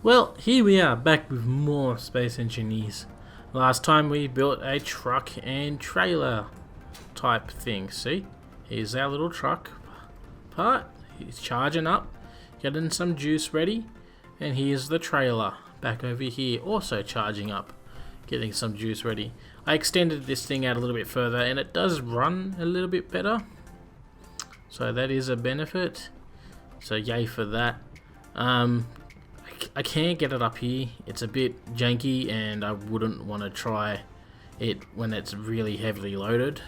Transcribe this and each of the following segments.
Well, here we are back with more Space Engineers. Last time we built a truck and trailer type thing. See? Here's our little truck part. He's charging up, getting some juice ready. And here's the trailer back over here, also charging up, getting some juice ready. I extended this thing out a little bit further and it does run a little bit better. So that is a benefit. So yay for that. I can't get it up here. It's a bit janky and I wouldn't want to try it when it's really heavily loaded.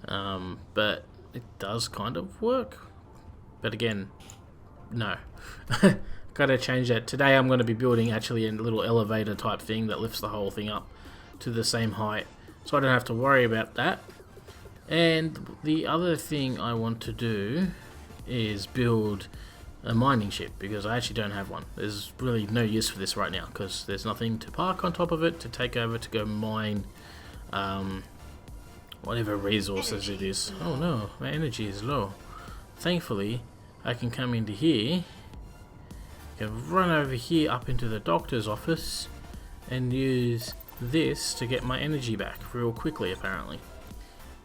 But it does kind of work. But again, no. Gotta change that. Today I'm going to be building actually a little elevator type thing that lifts the whole thing up to the same height. So I don't have to worry about that. And the other thing I want to do is build a mining ship, because I actually don't have one. There's really no use for this right now because there's nothing to park on top of it to take over to go mine whatever resources it is. Oh no, my energy is low. Thankfully I can come into here, can run over here up into the doctor's office and use this to get my energy back real quickly apparently.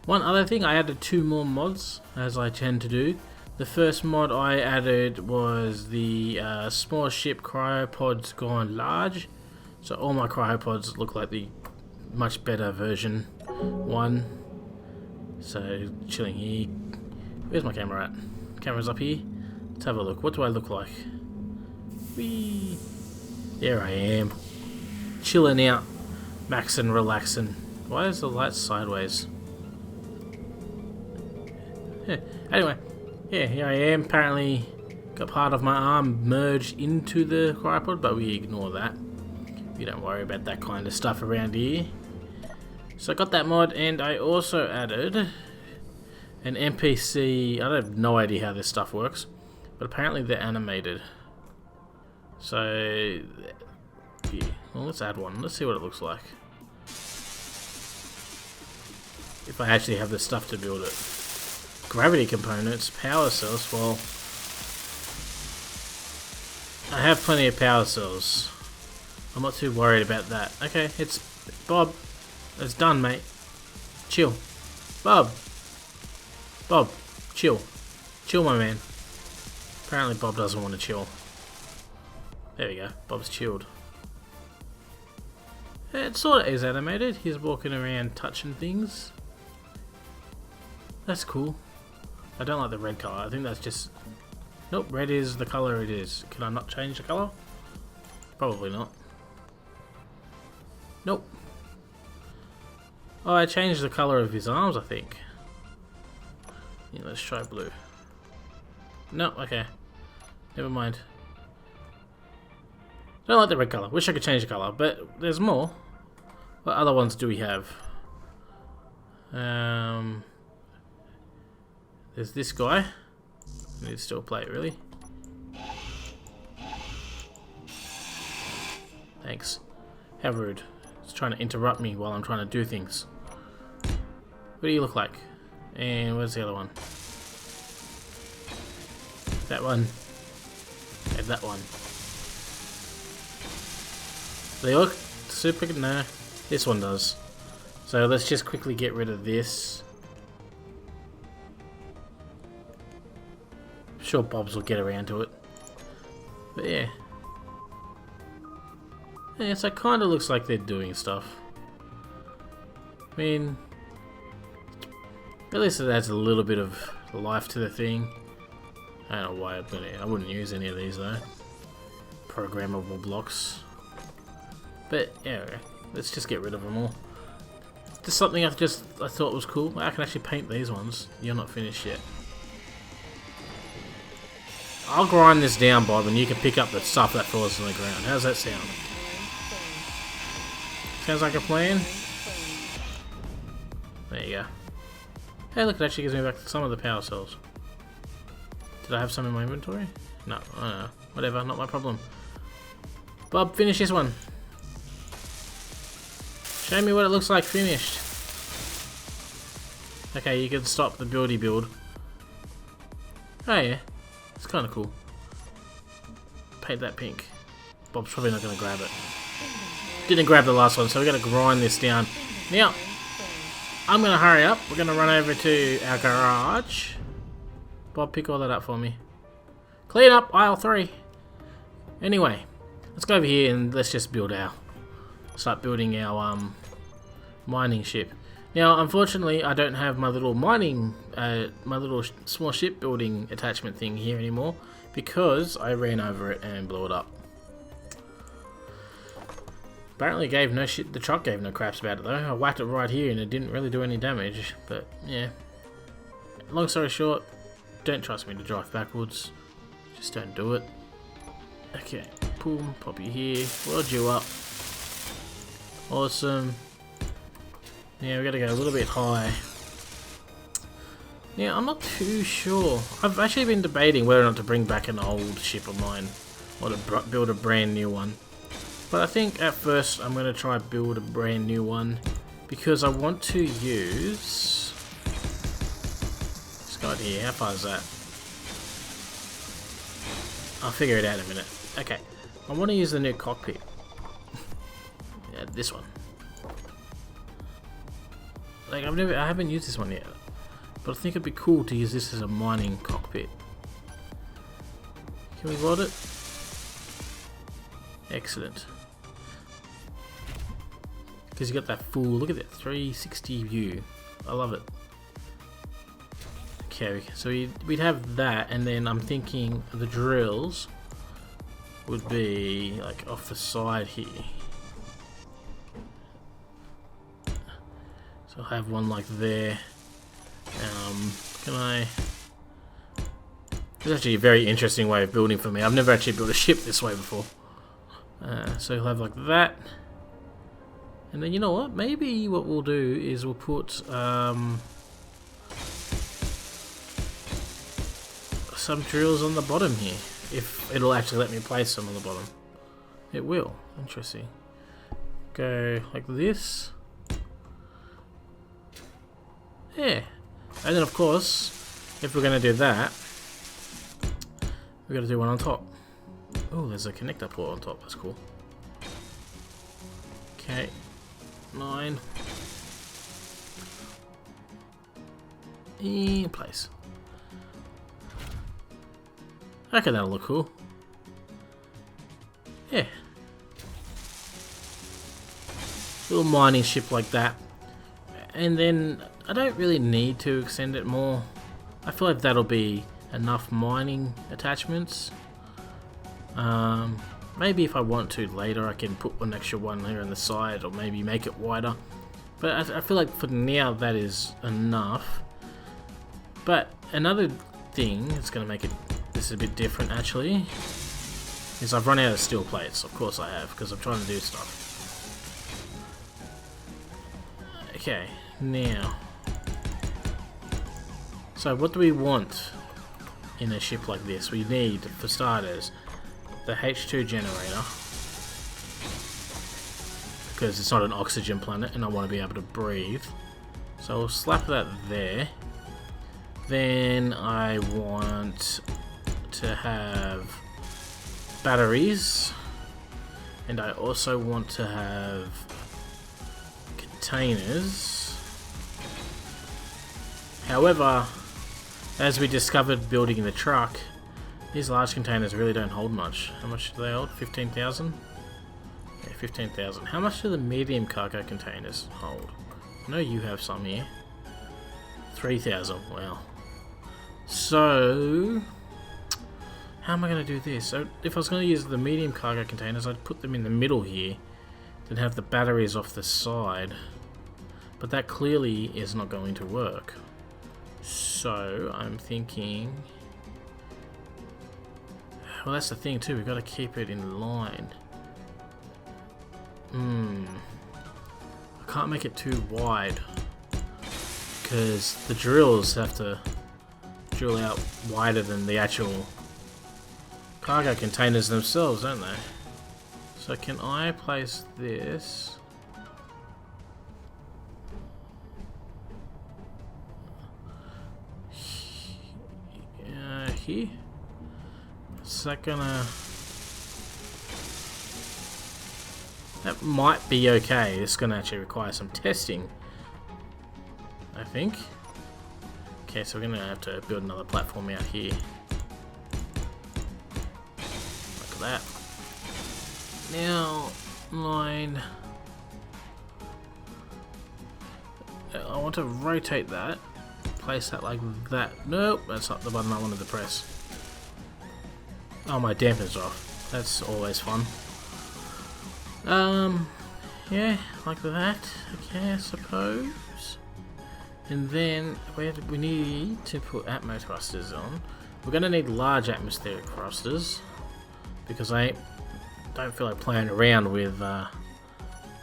One other thing, I added 2 more mods as I tend to do. The first mod I added was the small ship cryopods gone large. So all my cryopods look like the much better version 1. So chilling here. Where's my camera at? Camera's up here. Let's have a look. What do I look like? Whee! There I am. Chilling out. Maxing, relaxing. Why is the light sideways? Anyway. Yeah, here I am. Apparently got part of my arm merged into the cryopod, but we ignore that. We don't worry about that kind of stuff around here. So I got that mod, and I also added an NPC. I have no idea how this stuff works, but apparently they're animated. So yeah. Well, let's add one. Let's see what it looks like. If I actually have the stuff to build it. Gravity components, power cells, well, I have plenty of power cells. I'm not too worried about that. Okay, it's Bob. It's done, mate. Chill. Bob, chill. Chill, my man. Apparently Bob doesn't want to chill. There we go, Bob's chilled. It sort of is animated. He's walking around touching things. That's cool. I don't like the red colour. I think that's just... Nope, red is the colour it is. Can I not change the colour? Probably not. Nope. Oh, I changed the colour of his arms, I think. Yeah, let's try blue. No, okay. Never mind. Don't like the red colour. Wish I could change the colour, but there's more. What other ones do we have? There's this guy. I need to still play it, really. Thanks. How rude. It's trying to interrupt me while I'm trying to do things. What do you look like? And where's the other one? That one. And that one. They look super good. No, this one does. So let's just quickly get rid of this. Sure, Bob's will get around to it. But yeah. Yeah, so it kind of looks like they're doing stuff. I mean, at least it adds a little bit of life to the thing. I don't know why I wouldn't use any of these though. Programmable blocks. But yeah, let's just get rid of them all. Just something I thought was cool. I can actually paint these ones. You're not finished yet. I'll grind this down, Bob, and you can pick up the stuff that falls on the ground. How's that sound? Sounds like a plan? There you go. Hey, look, it actually gives me back some of the power cells. Did I have some in my inventory? No, I don't know. Whatever, not my problem. Bob, finish this one. Show me what it looks like finished. Okay, you can stop the buildy build. Oh yeah. It's kind of cool. Paint that pink. Bob's probably not going to grab it. Didn't grab the last one, so we're going to grind this down. Now, I'm going to hurry up. We're going to run over to our garage. Bob, pick all that up for me. Clean up aisle 3. Anyway, let's go over here and let's just start building our mining ship. Now, unfortunately, I don't have my little small shipbuilding attachment thing here anymore because I ran over it and blew it up. Apparently, the truck gave no craps about it though. I whacked it right here and it didn't really do any damage. But yeah, long story short, don't trust me to drive backwards. Just don't do it. Okay, boom, pop you here, load you up. Awesome. Yeah, we gotta go a little bit high. Yeah, I'm not too sure. I've actually been debating whether or not to bring back an old ship of mine or to build a brand new one. But I think at first I'm gonna try build a brand new one because I want to use this guy here. How far is that? I'll figure it out in a minute. Okay, I want to use the new cockpit. Yeah, this one. Like I haven't used this one yet, but I think it'd be cool to use this as a mining cockpit. Can we mod it? Excellent. Because you got that full, look at that 360 view. I love it. Okay, so we'd have that, and then I'm thinking the drills would be like off the side here. So I'll have one like there. Can I? It's actually a very interesting way of building for me. I've never actually built a ship this way before. So you'll have like that. And then you know what? Maybe what we'll do is we'll put some drills on the bottom here. If it'll actually let me place some on the bottom. It will. Interesting. Go like this. Yeah. And then of course, if we're going to do that, we've got to do one on top. Oh, there's a connector port on top. That's cool. Okay. 9. In place. Okay, that'll look cool. Yeah. Little mining ship like that. And then I don't really need to extend it more. I feel like that'll be enough mining attachments. Maybe if I want to later I can put an extra one here on the side or maybe make it wider. But I feel like for now that is enough. But another thing that's going to make this a bit different actually is I've run out of steel plates. Of course I have, because I'm trying to do stuff. Okay, now. So what do we want in a ship like this? We need, for starters, the H2 generator, because it's not an oxygen planet and I want to be able to breathe. So we'll slap that there. Then I want to have batteries, and I also want to have containers. However, as we discovered building the truck, these large containers really don't hold much. How much do they hold? 15,000? Yeah, 15,000. How much do the medium cargo containers hold? I know you have some here. 3,000. Wow. So, how am I going to do this? So, if I was going to use the medium cargo containers, I'd put them in the middle here, then have the batteries off the side. But that clearly is not going to work. So, I'm thinking... Well, that's the thing too, we've got to keep it in line. I can't make it too wide, because the drills have to drill out wider than the actual cargo containers themselves, don't they? So can I place this? Here? Is that gonna... That might be okay. This is going to actually require some testing, I think. Okay, so we're going to have to build another platform out here. Like that. Now, line. I want to rotate that. Place that like that. Nope, that's not the button I wanted to press. Oh, my damper's off. That's always fun. Yeah, like that. Okay, I suppose. And then we need to put atmo thrusters on. We're gonna need large atmospheric thrusters because I don't feel like playing around with the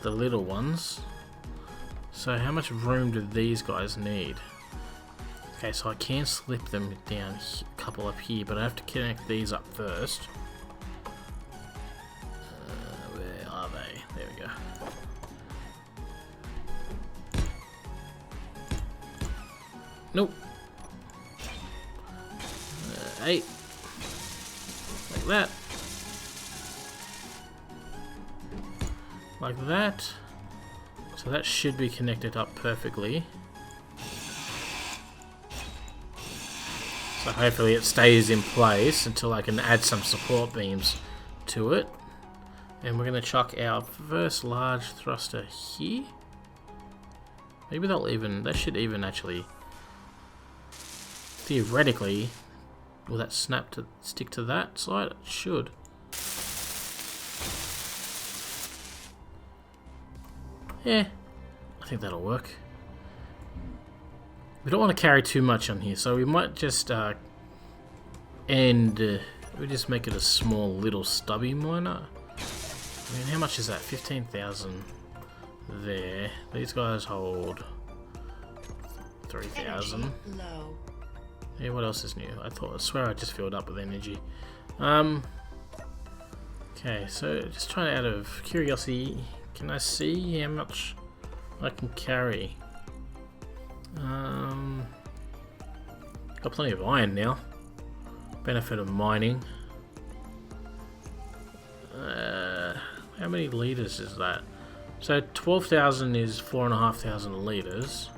little ones. So how much room do these guys need? Okay, so I can slip them down a couple up here, but I have to connect these up first. Where are they? There we go. Nope. 8. Like that. Like that. So that should be connected up perfectly. So hopefully it stays in place until I can add some support beams to it. And we're going to chuck our first large thruster here. Maybe they should even actually, theoretically, will that stick to that side? It should. Yeah, I think that'll work. We don't want to carry too much on here, so we might just we just make it a small little stubby miner. I mean, how much is that? 15,000 there. These guys hold 3,000. Yeah, what else is new? I swear I just filled up with energy. Okay, so just trying out of curiosity, can I see how much I can carry? Got plenty of iron now. Benefit of mining. How many liters is that? So 12,000 is 4,500 liters.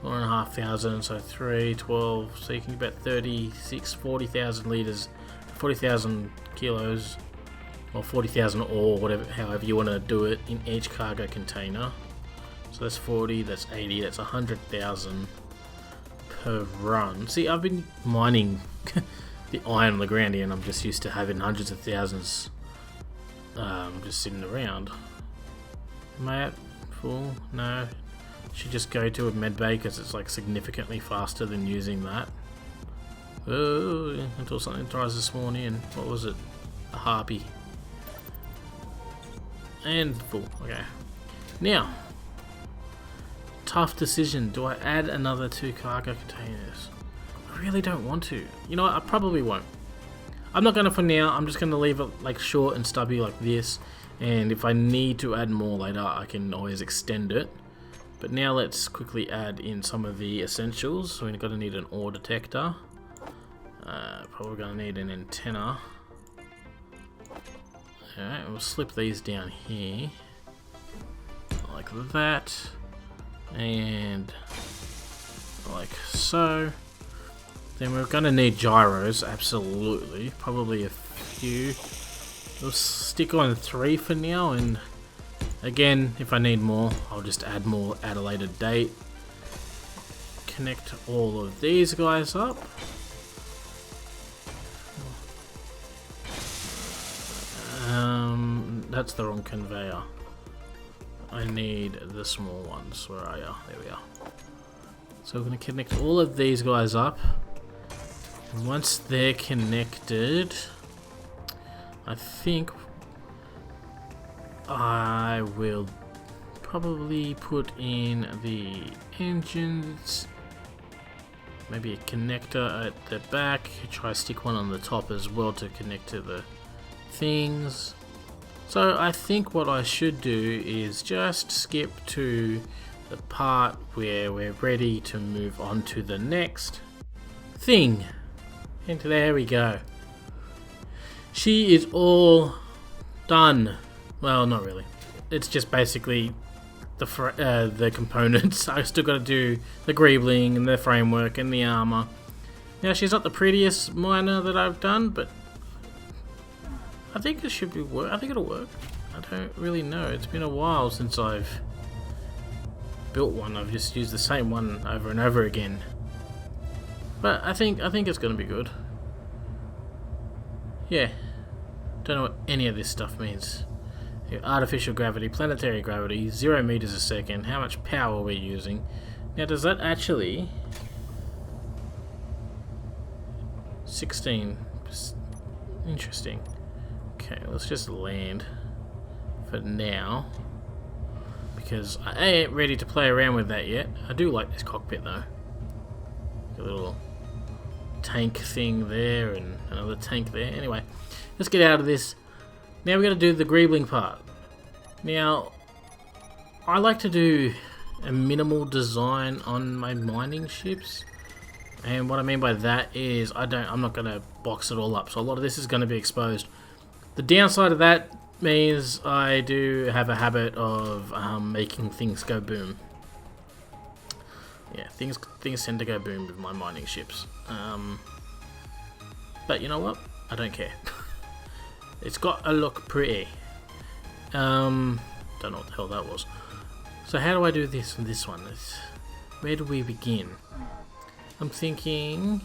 4,500, so 3, 12, so you can get about 36, 40,000 liters, 40,000 kilos, or 40,000 ore, whatever, however you want to do it, in each cargo container. So that's 40, that's 80, that's 100,000 per run. See, I've been mining the iron on the ground here, and I'm just used to having hundreds of thousands just sitting around. Am I at full? No. Should just go to a med bay because it's like significantly faster than using that. Oh, until something tries to spawn in. What was it? A harpy. And full. Okay. Now, tough decision. Do I add another 2 cargo containers? I really don't want to. You know what? I probably won't. I'm not gonna for now. I'm just gonna leave it like short and stubby like this. And if I need to add more later, I can always extend it. But now let's quickly add in some of the essentials. So we're going to need an ore detector. Probably going to need an antenna. Alright, we'll slip these down here. Like that. And like so. Then we're going to need gyros, absolutely. Probably a few. We'll stick on 3 for now, and again, if I need more, I'll just add more at a later date. Connect all of these guys up. That's the wrong conveyor. I need the small ones. Where are you? There we are. So we're going to connect all of these guys up. And once they're connected, I think I will probably put in the engines, maybe a connector at the back, try to stick one on the top as well to connect to the things. So I think what I should do is just skip to the part where we're ready to move on to the next thing. And there we go. She is all Done. Well, not really. It's just basically the components. I still got to do the greebling and the framework and the armor. Now, she's not the prettiest miner that I've done, but I think it should be I think it'll work. I don't really know. It's been a while since I've built one. I've just used the same one over and over again. But I think it's going to be good. Yeah. Don't know what any of this stuff means. Artificial gravity, planetary gravity, 0 meters a second. How much power we're using. Now, does that actually 16? Interesting. Okay, let's just land for now, because I ain't ready to play around with that yet. I do like this cockpit though. A little tank thing there and another tank there. Anyway, let's get out of this. Now we're going to do the greebling part. Now, I like to do a minimal design on my mining ships, and what I mean by that is I'm not going to box it all up, so a lot of this is going to be exposed. The downside of that means I do have a habit of making things go boom. Yeah, things tend to go boom with my mining ships. But you know what? I don't care. It's got to look pretty. Don't know what the hell that was. So how do I do this on this one? Where do we begin? I'm thinking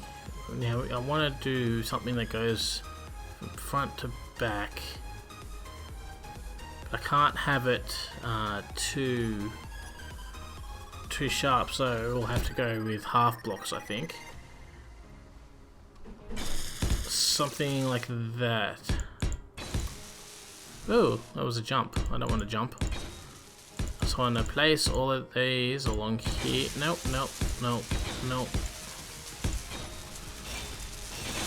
now I want to do something that goes from front to back. I can't have it too sharp, so we'll have to go with half blocks, I think. Something like that. Oh, that was a jump. I don't want to jump. So I'm going to place all of these along here. Nope, nope, nope, nope.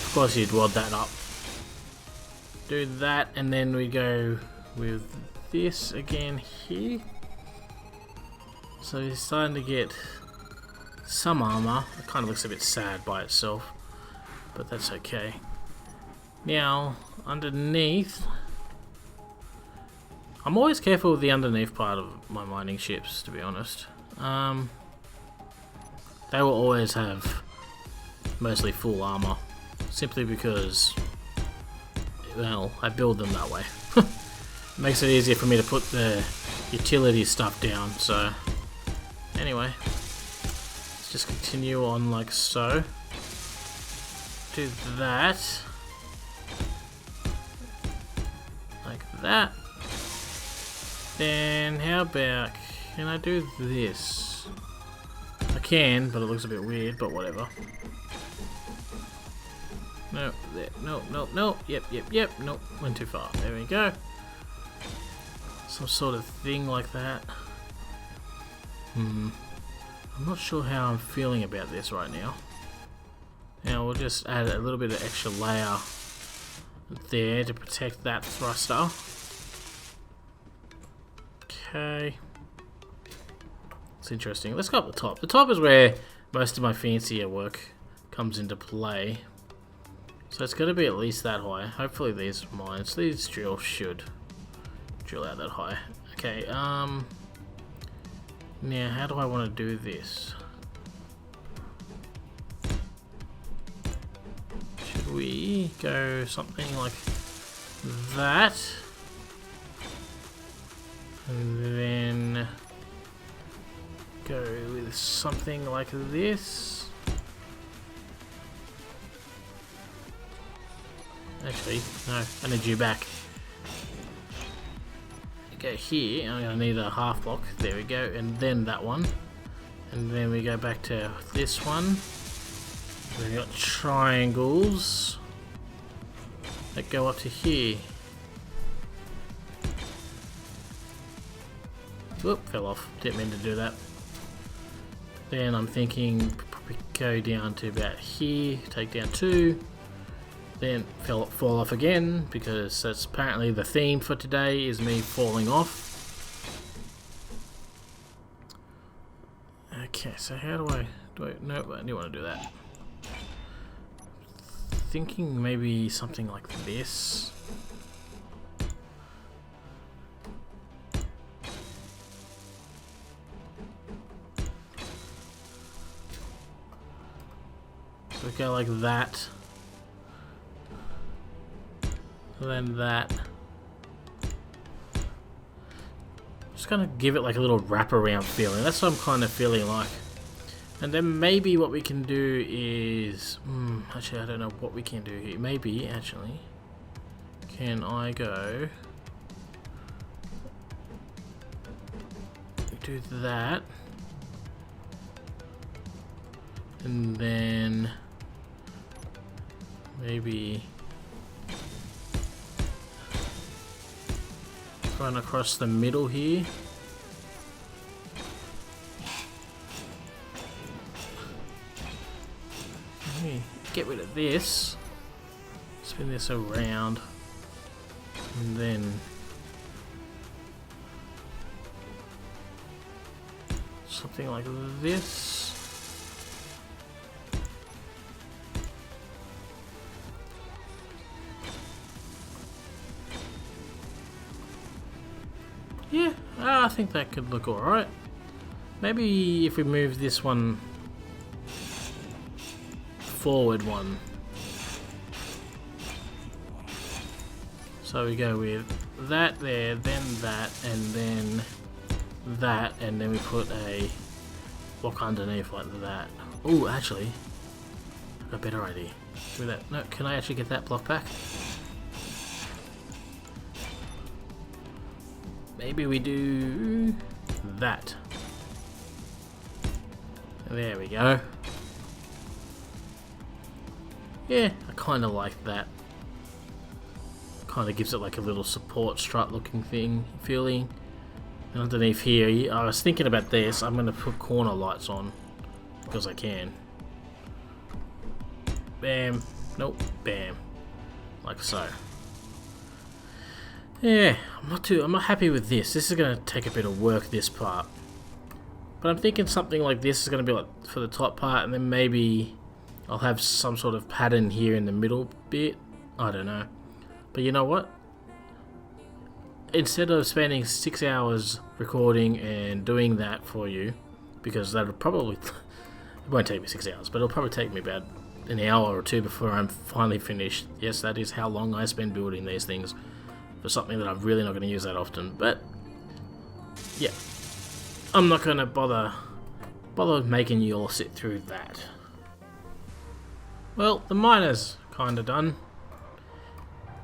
Of course you'd wad that up. Do that, and then we go with this again here. So he's starting to get some armor. It kind of looks a bit sad by itself, but that's okay. Now, underneath, I'm always careful with the underneath part of my mining ships, to be honest. They will always have mostly full armor, simply because, well, I build them that way. It makes it easier for me to put the utility stuff down, so anyway, let's just continue on like so. Do that. Like that. Then how about, can I do this? I can, but it looks a bit weird, but whatever. No, there, no, no, no, yep, nope, went too far. There we go. Some sort of thing like that. I'm not sure how I'm feeling about this right now. Now we'll just add a little bit of extra layer there to protect that thruster. Okay. It's interesting. Let's go up the top. The top is where most of my fancier work comes into play. So it's going to be at least that high. Hopefully these mines, these drills should drill out that high. Okay, now how do I want to do this? Should we go something like that? And then go with something like this. Actually, no, I need you back. Go here, I'm going to need a half block, there we go, and then that one. And then we go back to this one. We've got triangles that go up to here. Whoop, fell off, didn't mean to do that. Then I'm thinking probably go down to about here, take down 2. Then fall off again, because that's apparently the theme for today, is me falling off. Okay, so how do I no, I do want to do that. Thinking maybe something like this. So we go like that. And then that. Just gonna give it like a little wraparound feeling. That's what I'm kind of feeling like. And then maybe what we can do is... actually, I don't know what we can do here. Maybe, actually... Can I go... do that. And then... maybe... run across the middle here. Get rid of this, spin this around, and then something like this. Yeah, I think that could look alright. Maybe if we move this one forward one. So we go with that there, then that, and then that, and then we put a block underneath like that. Oh, actually, I've got a better idea. Do that. No, can I actually get that block back? Maybe we do that. There we go. Yeah, I kind of like that. Kind of gives it like a little support strut looking thing, feeling. And underneath here, I was thinking about this. I'm going to put corner lights on because I can. Bam. Nope. Bam. Like so. Yeah, I'm not happy with this. This is going to take a bit of work, this part. But I'm thinking something like this is going to be like for the top part, and then maybe I'll have some sort of pattern here in the middle bit. I don't know. But you know what? Instead of spending 6 hours recording and doing that for you, because that'll probably... it won't take me 6 hours, but it'll probably take me about an hour or two before I'm finally finished. Yes, that is how long I spend building these things for something that I'm really not going to use that often. But, yeah. I'm not going to bother making you all sit through that. Well, the miner's kind of done.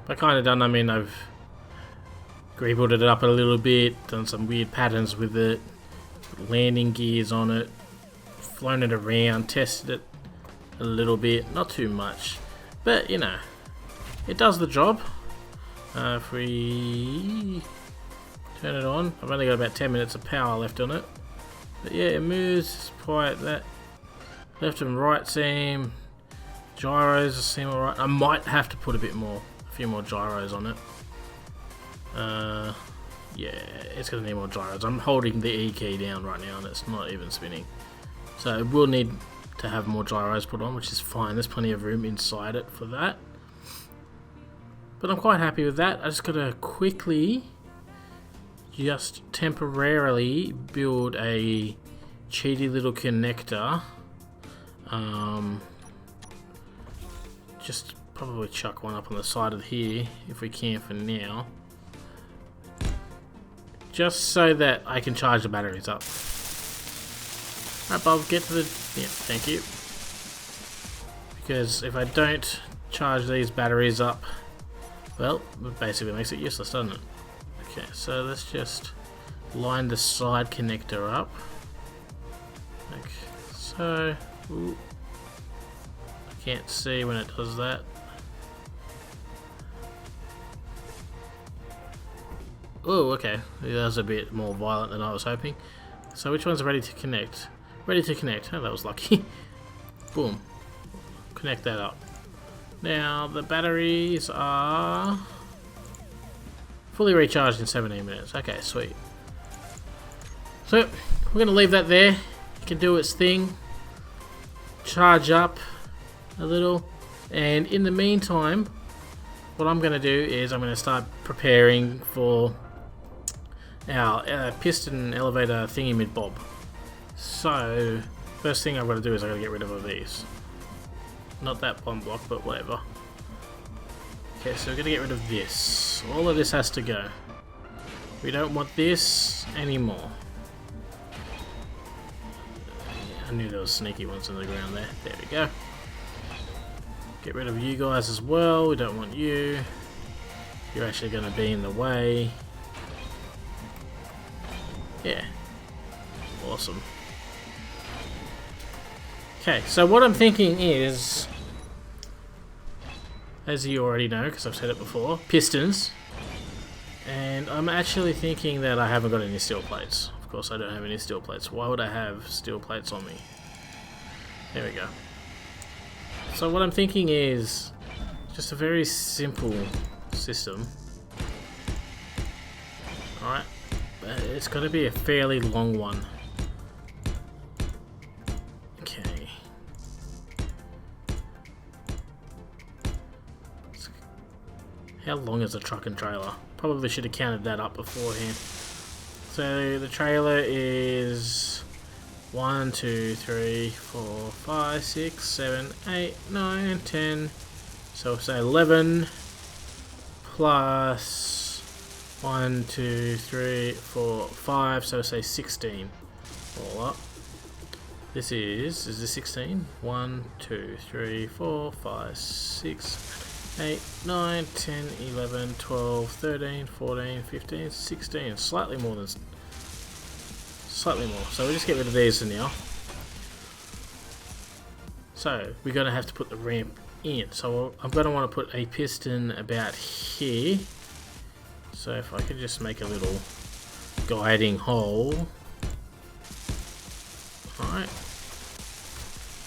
By kind of done, I mean I've greebled it up a little bit, done some weird patterns with it, put landing gears on it, flown it around, tested it a little bit, not too much, but you know, it does the job. If we turn it on, I've only got about 10 minutes of power left on it, but yeah, it moves quite that left and right seam. Gyros seem alright. I might have to put a few more gyros on it. Yeah, it's gonna need more gyros. I'm holding the E key down right now and it's not even spinning. So it will need to have more gyros put on, which is fine. There's plenty of room inside it for that. But I'm quite happy with that. I just gotta quickly, just temporarily build a cheaty little connector. Just probably chuck one up on the side of here if we can for now, just so that I can charge the batteries up. Alright, Bob, get to the... yeah, thank you. Because if I don't charge these batteries up, well, it basically makes it useless, doesn't it? Okay, so let's just line the side connector up. Okay, so... ooh. Can't see when it does that. Oh, okay. That was a bit more violent than I was hoping. So which one's ready to connect? Ready to connect. Oh, that was lucky. Boom. Connect that up. Now, the batteries are fully recharged in 17 minutes. Okay, sweet. So, we're going to leave that there. It can do its thing. Charge up a little, and in the meantime what I'm going to do is I'm going to start preparing for our piston elevator thingy mid bob. So first thing I've got to do is I've got to get rid of all these. not that one block, but whatever. Okay, so we're gonna get rid of this. All of this has to go. We don't want this anymore. I knew there was sneaky ones on the ground there. There we go. Get rid of you guys as well. We don't want you. You're actually going to be in the way. Yeah. Awesome. Okay, so what I'm thinking is, as you already know, because I've said it before, pistons. And I'm actually thinking that I haven't got any steel plates. Of course I don't have any steel plates. Why would I have steel plates on me? There we go. So what I'm thinking is just a very simple system. Alright. It's got to be a fairly long one. Okay. How long is a truck and trailer? Probably should have counted that up beforehand. So the trailer is 1, 2, 3, 4, 5, 6, 7, 8, 9, 10. So say 11 plus 1, 2, 3, 4, 5. So say 16. All up. This is this 16? 1, 2, 3, 4, 5, 6, 8, 9, 10, 11, 12, 13, 14, 15, 16. Slightly more than... Slightly more. So we just get rid of these for now. So we're going to have to put the ramp in. So I'm going to want to put a piston about here. So if I could just make a little guiding hole. Alright.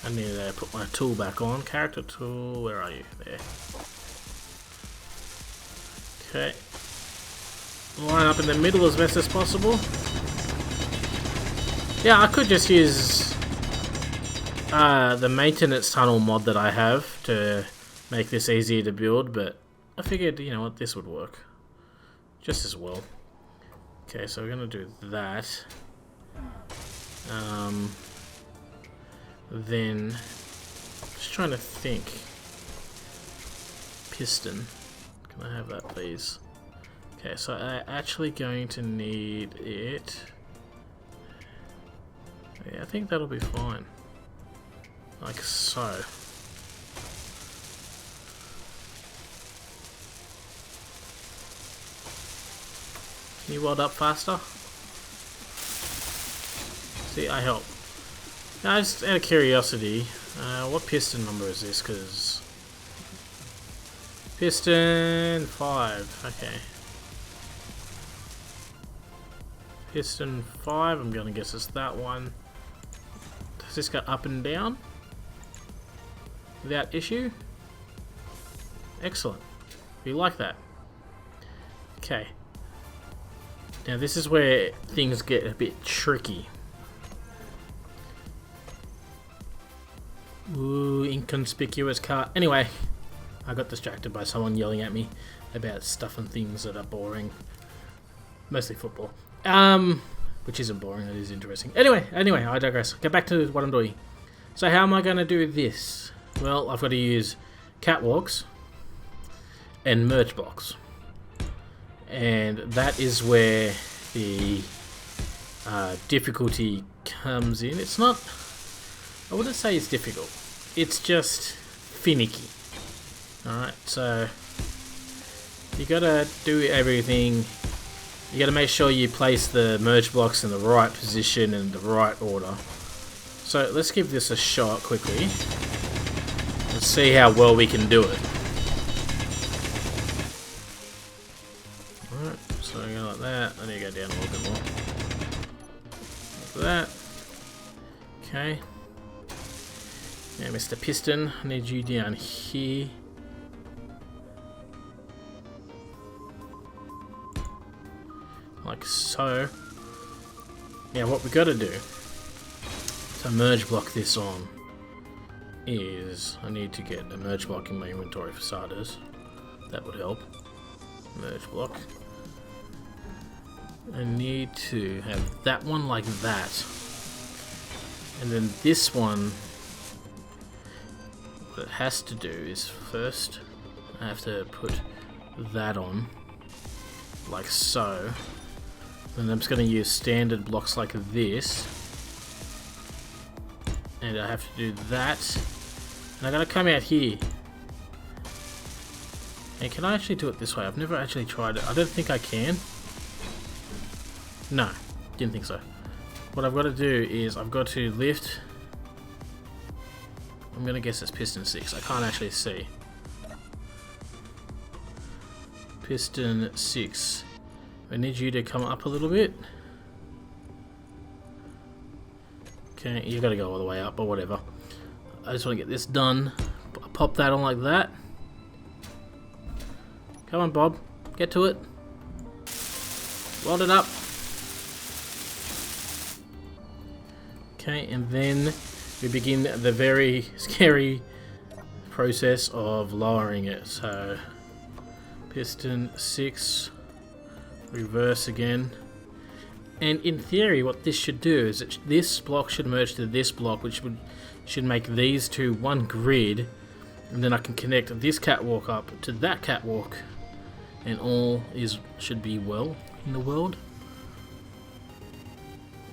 I need to put my tool back on. Character tool, where are you? There. Okay. Line up in the middle as best as possible. Yeah, I could just use the maintenance tunnel mod that I have to make this easier to build, but I figured, you know what, this would work just as well. Okay, so we're going to do that. Then, just trying to think. Piston. Can I have that, please? Okay, so I'm actually going to need it. Yeah, I think that'll be fine. Like so. Can you weld up faster? See, I help. Now, just out of curiosity, what piston number is this? Because piston 5. Okay. Piston 5. I'm gonna guess it's that one. Does this go up and down without issue? Excellent. We like that. Okay. Now this is where things get a bit tricky. Ooh, inconspicuous car. Anyway, I got distracted by someone yelling at me about stuff and things that are boring. Mostly football. Which isn't boring, it is interesting. Anyway, I digress. Get back to what I'm doing. So how am I going to do this? Well, I've got to use catwalks and merge blocks. And that is where the difficulty comes in. It's not... I wouldn't say it's difficult. It's just finicky. Alright, so you gotta do everything. You gotta make sure you place the merge blocks in the right position and the right order. So let's give this a shot quickly and see how well we can do it. Alright, so I go like that. I need to go down a little bit more. Like that. Okay. Now, Mr. Piston, I need you down here. Like so. Now, what we got to do to merge block this on is I need to get a merge block in my inventory for starters. That would help. Merge block. I need to have that one like that. And then this one what it has to do is first I have to put that on, like so. And I'm just going to use standard blocks like this. And I have to do that. And I gotta come out here. And can I actually do it this way? I've never actually tried it. I don't think I can. No, didn't think so. What I've got to do is I've got to lift. I'm gonna guess it's piston 6. I can't actually see. Piston 6. I need you to come up a little bit. Okay, you gotta go all the way up, or whatever. I just want to get this done. Pop that on like that. Come on, Bob. Get to it. Weld it up. Okay, and then we begin the very scary process of lowering it. So, piston 6, reverse again. And in theory, what this should do is that this block should merge to this block, which should make these two one grid, and then I can connect this catwalk up to that catwalk, and all should be well in the world.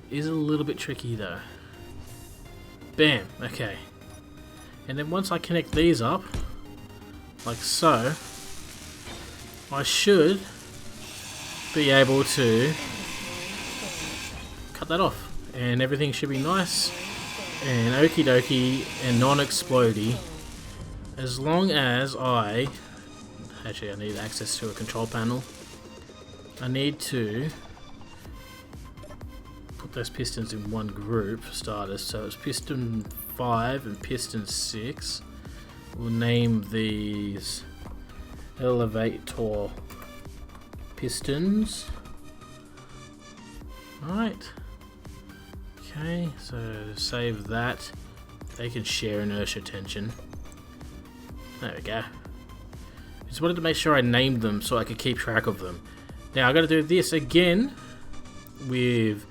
Is a little bit tricky though. Bam, okay. And then once I connect these up, like so, I should be able to cut that off, and everything should be nice and okie dokie and non-explodey, as long as I need access to a control panel. I need to put those pistons in one group for starters, so it's piston 5 and piston 6. We'll name these elevator pistons. Alright. Okay, so save that. They can share inertia tension. There we go. Just wanted to make sure I named them so I could keep track of them. Now I got to do this again with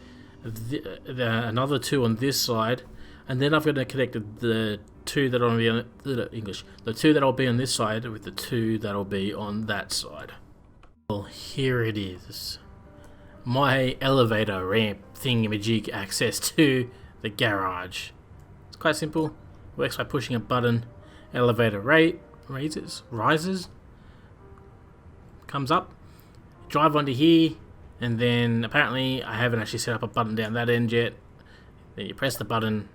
another two on this side, and then I've got to connect the two that will be on the two that'll be on this side with the two that'll be on that side. Well, here it is. My elevator ramp thingamajig access to the garage. It's quite simple. Works by pushing a button. Elevator rises, comes up, drive onto here, and then apparently I haven't actually set up a button down that end yet. Then you press the button,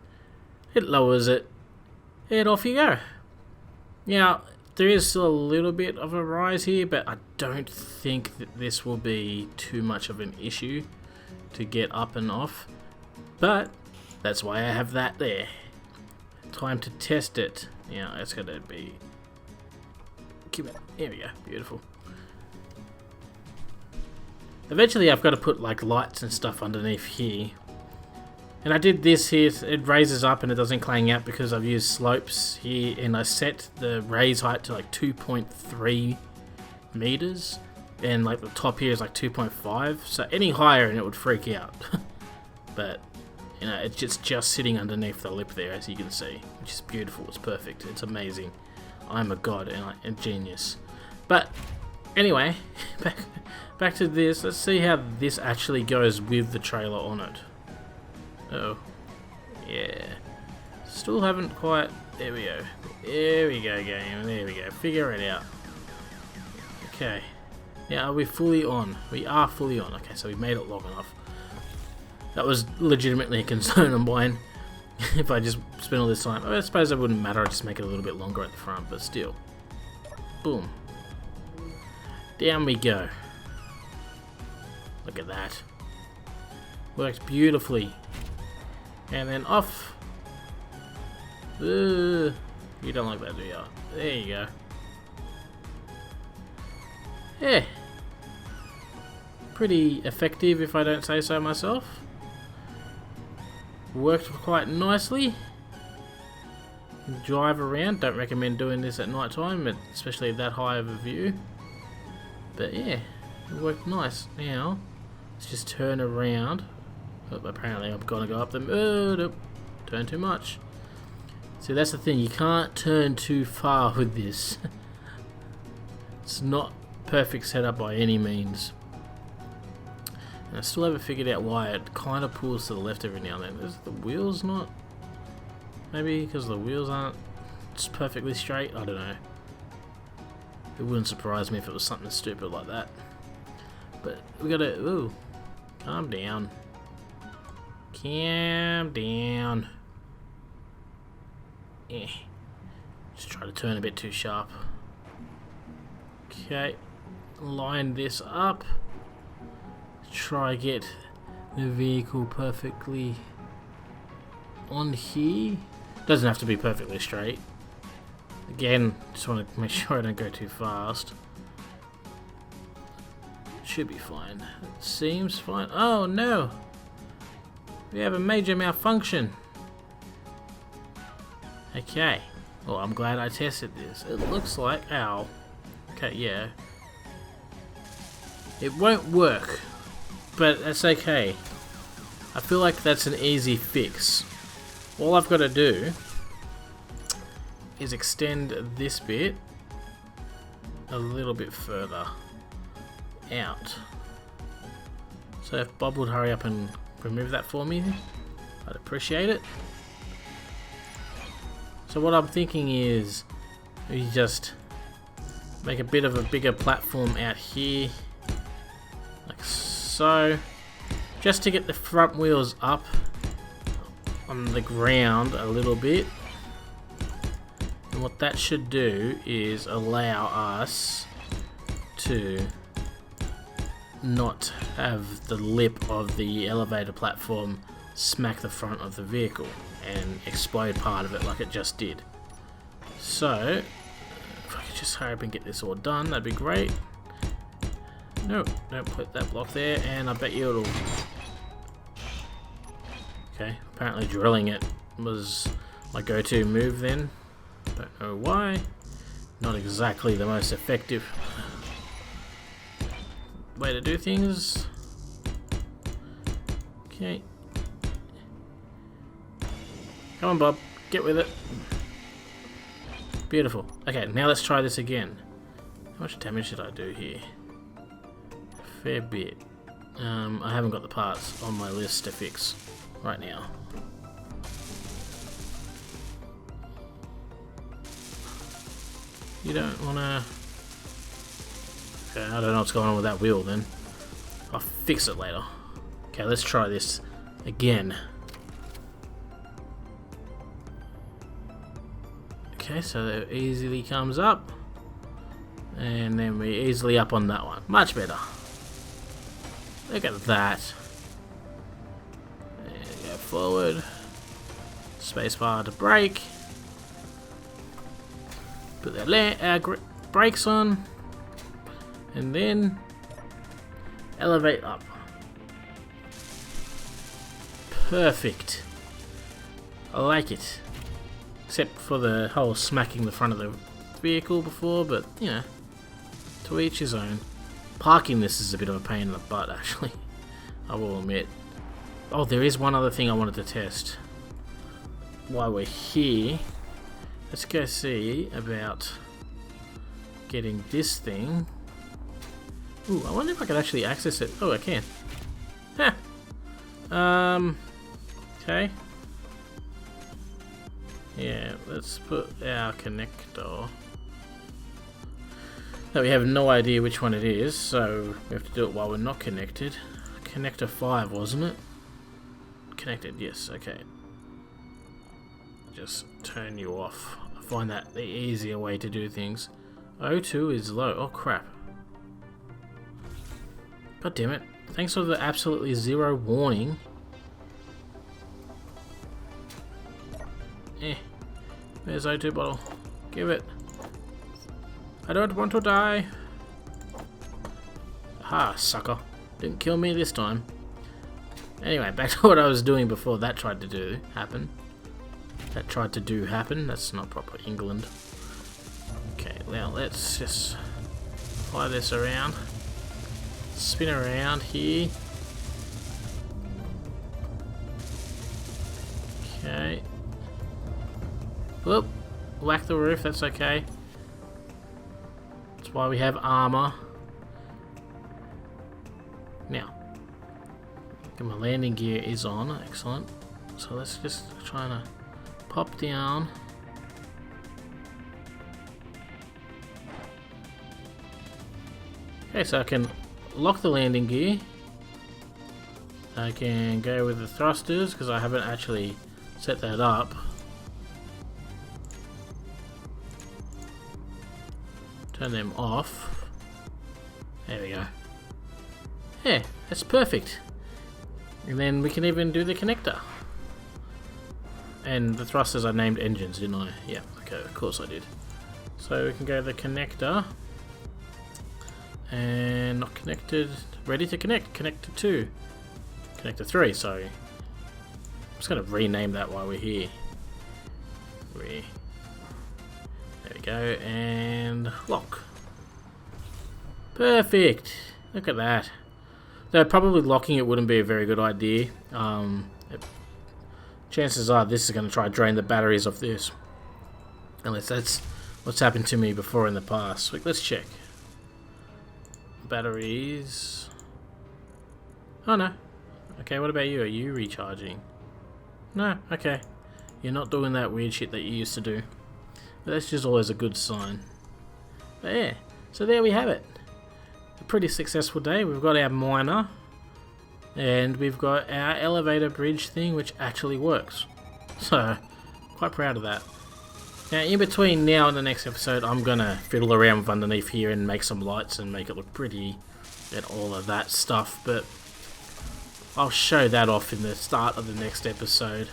it lowers it, and off you go. Now, there is still a little bit of a rise here, but I don't think that this will be too much of an issue to get up and off. But that's why I have that there. Time to test it. Yeah, it's going to be... Here we go. Beautiful. Eventually I've got to put like lights and stuff underneath here. And I did this here, it raises up and it doesn't clang out because I've used slopes here, and I set the raise height to like 2.3 meters, and like the top here is like 2.5, so any higher and it would freak out. But you know, it's just sitting underneath the lip there, as you can see, which is beautiful. It's perfect, it's amazing. I'm a god and a genius. But anyway, back to this. Let's see how this actually goes with the trailer on it. Oh, yeah. Still haven't quite. There we go. There we go, game. There we go. Figure it out. Okay. Now, are we fully on? We are fully on. Okay, so we made it long enough. That was legitimately a concern of mine. If I just spent all this time, I suppose it wouldn't matter. I'd just make it a little bit longer at the front, but still. Boom. Down we go. Look at that. Works beautifully. And then off. You don't like that, do you? There you go. Yeah. Pretty effective, if I don't say so myself. Worked quite nicely. Drive around. Don't recommend doing this at night time, especially that high of a view. But yeah, it worked nice. Now, let's just turn around. Oh, apparently I'm gonna go up them. Nope. Turn too much. See, that's the thing, you can't turn too far with this. It's not perfect setup by any means. And I still haven't figured out why it kind of pulls to the left every now and then. Is the wheels not? Maybe because the wheels aren't just perfectly straight? I don't know. It wouldn't surprise me if it was something stupid like that. But we gotta... Ooh. Calm down. Calm down. Eh. Just try to turn a bit too sharp. Okay. Line this up. Try get the vehicle perfectly on here. Doesn't have to be perfectly straight. Again, just want to make sure I don't go too fast. Should be fine. It seems fine. Oh no! We have a major malfunction. Okay. Well, I'm glad I tested this. It looks like... Ow. Okay, yeah. It won't work. But that's okay. I feel like that's an easy fix. All I've got to do is extend this bit a little bit further out. So if Bob would hurry up and remove that for me, I'd appreciate it. So what I'm thinking is we just make a bit of a bigger platform out here, like so, just to get the front wheels up on the ground a little bit. And what that should do is allow us to not have the lip of the elevator platform smack the front of the vehicle and explode part of it like it just did. So if I could just hurry up and get this all done, that'd be great. No, don't put that block there, and I bet you it'll... Okay, apparently drilling it was my go-to move then. Don't know why. Not exactly the most effective way to do things. Okay. Come on, Bob. Get with it. Beautiful. Okay, now let's try this again. How much damage did I do here? A fair bit. I haven't got the parts on my list to fix right now. You don't wanna... Okay, I don't know what's going on with that wheel then. I'll fix it later. Okay, let's try this again. Okay, so it easily comes up. And then we're easily up on that one. Much better. Look at that. And go forward. Spacebar to brake. Put the brakes on. And then elevate up. Perfect. I like it. Except for the whole smacking the front of the vehicle before, but you know, to each his own. Parking this is a bit of a pain in the butt, actually. I will admit. Oh, there is one other thing I wanted to test. While we're here, let's go see about getting this thing. Ooh, I wonder if I can actually access it. Oh, I can. Huh. Okay. Yeah, let's put our connector. Now we have no idea which one it is, so we have to do it while we're not connected. Connector 5, wasn't it? Connected, yes, okay. Just turn you off. I find that the easier way to do things. O2 is low. Oh crap. God damn it. Thanks for the absolutely zero warning. Where's O2 bottle? Give it. I don't want to die. Ha, sucker. Didn't kill me this time. Anyway, back to what I was doing before that tried to happen. That's not proper England. Okay, now let's just fly this around. Spin around here. Okay. Whoop. Whack the roof, that's okay. That's why we have armor. Now, my landing gear is on, excellent. So let's just try to pop down. Okay, so I can lock the landing gear. I can go with the thrusters because I haven't actually set that up. Turn them off. There we go. Yeah, that's perfect. And then we can even do the connector. And the thrusters are named engines, didn't I? Yeah, okay, of course I did. So we can go to the connector. And not connected. Ready to connect. Connector 2. Connector 3, sorry. I'm just going to rename that while we're here. There we go. And lock. Perfect. Look at that. Though probably locking it wouldn't be a very good idea. Chances are this is going to try to drain the batteries off this. Unless that's what's happened to me before in the past. Let's check. Batteries. Oh no. Okay, what about you? Are you recharging? No, okay. You're not doing that weird shit that you used to do. But that's just always a good sign. But yeah, so there we have it. A pretty successful day. We've got our miner. And we've got our elevator bridge thing, which actually works. So, quite proud of that. Now, in between now and the next episode, I'm gonna fiddle around with underneath here and make some lights and make it look pretty and all of that stuff, but I'll show that off in the start of the next episode.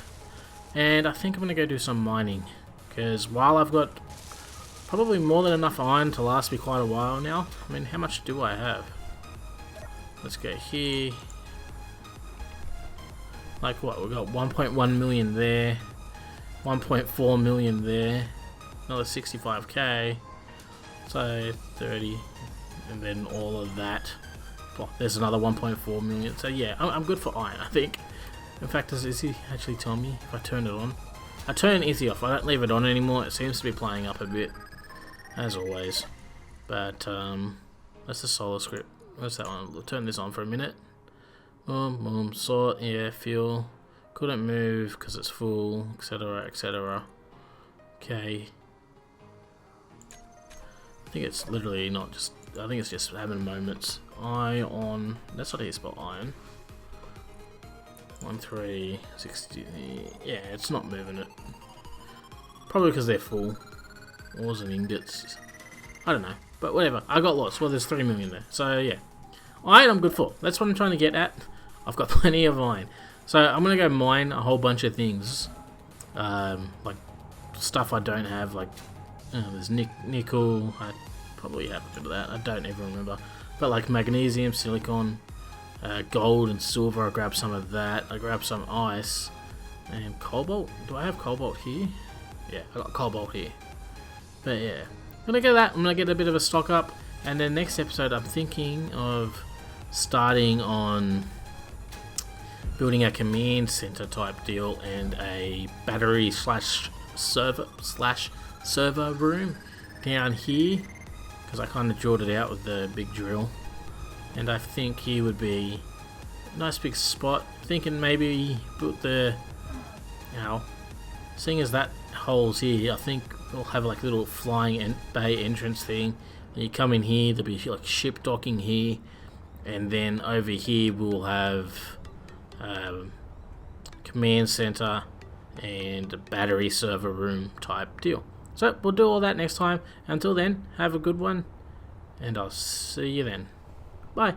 And I think I'm gonna go do some mining, because while I've got probably more than enough iron to last me quite a while now, I mean, how much do I have? Let's go here. Like what, we've got 1.1 million there. 1.4 million there, another 65k, so 30, and then all of that. Well, there's another 1.4 million, so yeah, I'm good for iron, I think. In fact, does he actually tell me if I turn it on? I turn Izzy off, I don't leave it on anymore, it seems to be playing up a bit, as always. But, that's the solar script. What's that one? We'll turn this on for a minute. Boom, boom, sort, yeah, fuel. Couldn't move because it's full, etc, etc. Okay. I think it's literally not just, I think it's just having moments. Ion, that's not how you spell iron. 1360, yeah, it's not moving it. Probably because they're full. Ores and ingots. I don't know, but whatever. I got lots. Well, there's 3 million there. So yeah. Iron I'm good for. That's what I'm trying to get at. I've got plenty of iron. So I'm gonna go mine a whole bunch of things, like stuff I don't have, like there's nickel. I probably have a bit of that. I don't even remember, but like magnesium, silicon, gold, and silver. I grabbed some of that. I grabbed some ice and cobalt. Do I have cobalt here? Yeah, I got cobalt here. But yeah, I'm gonna get that. I'm gonna get a bit of a stock up, and then next episode I'm thinking of starting on building a command center type deal and a battery slash server room down here, because I kind of drilled it out with the big drill, and I think here would be a nice big spot. Thinking maybe put the, seeing as that hole's here, I think we'll have like a little flying bay entrance thing, and you come in here, there'll be like ship docking here, and then over here we'll have command center and a battery server room type deal. So we'll do all that next time. Until then, have a good one, and I'll see you then. Bye.